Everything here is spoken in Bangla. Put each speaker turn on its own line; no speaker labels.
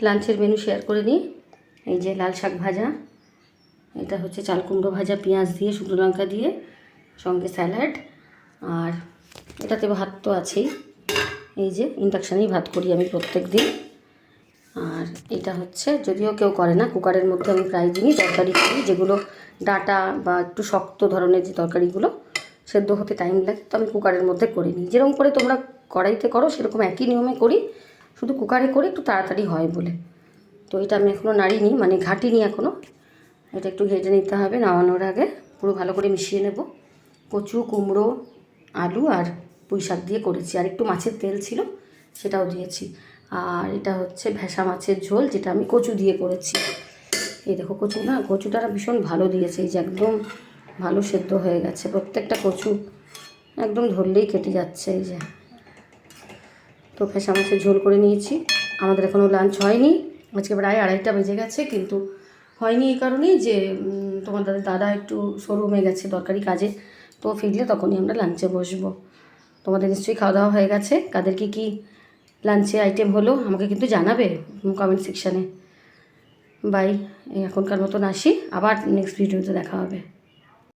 লাঞ্চের মেনু শেয়ার করে নিই। এই যে লাল শাক ভাজা, এটা হচ্ছে চাল কুমড়ো ভাজা পেঁয়াজ দিয়ে শুকনো লঙ্কা দিয়ে, সঙ্গে স্যালাড, আর এটাতে ভাত তো আছেই। এই যে ইন্ডাকশানেই ভাত করি আমি প্রত্যেক দিন। আর এটা হচ্ছে, যদিও কেউ করে না, কুকারের মধ্যে আমি প্রায় দিনই তরকারি করি, যেগুলো ডাটা বা একটু শক্ত ধরনের যে তরকারিগুলো সেদ্ধ হতে টাইম লাগে, তো আমি কুকারের মধ্যে করে নিই। যেরকম করে তোমরা কড়াইতে করো সেরকম একই নিয়মে করি, শুধু কুকারে করে একটু তাড়াতাড়ি হয় বলে। তো এটা আমি এখনও নাড়িনি, মানে ঘাটিনি এখনও। এটা একটু ঘেটে নিতে হবে নামানোর আগে, পুরো ভালো করে মিশিয়ে নেব। কচু, কুমড়ো, আলু আর পুঁই শাক দিয়ে করেছি, আর একটু মাছের তেল ছিল সেটাও দিয়েছি। আর এটা হচ্ছে ভেসা মাছের ঝোল, যেটা আমি কচু দিয়ে করেছি। এই দেখো কচুটা ভীষণ ভালো দিয়েছে, এই যে একদম ভালো সেদ্ধ হয়ে গেছে, প্রত্যেকটা কচু একদম ধরলেই কেটে যাচ্ছে। এই যে তো ভেসা মাছের ঝোল করে নিয়েছি। আমাদের এখনও লাঞ্চ হয়নি, আজকে প্রায় 2:30 বেজে গেছে, কিন্তু হয়নি এই কারণেই যে তোমাদের দাদা একটু শোরুমে গেছে দরকারি কাজে, তো ফিরলে তখনই আমরা লাঞ্চে বসবো। তোমাদের নিশ্চয়ই খাওয়া দাওয়া হয়ে গেছে, কাদের কি লাঞ্চে আইটেম হলো আমাকে কিন্তু জানাবে কমেন্ট সেকশানে। বাই, এখনকার মতন আসি, আবার নেক্সট ভিডিওতে দেখা হবে।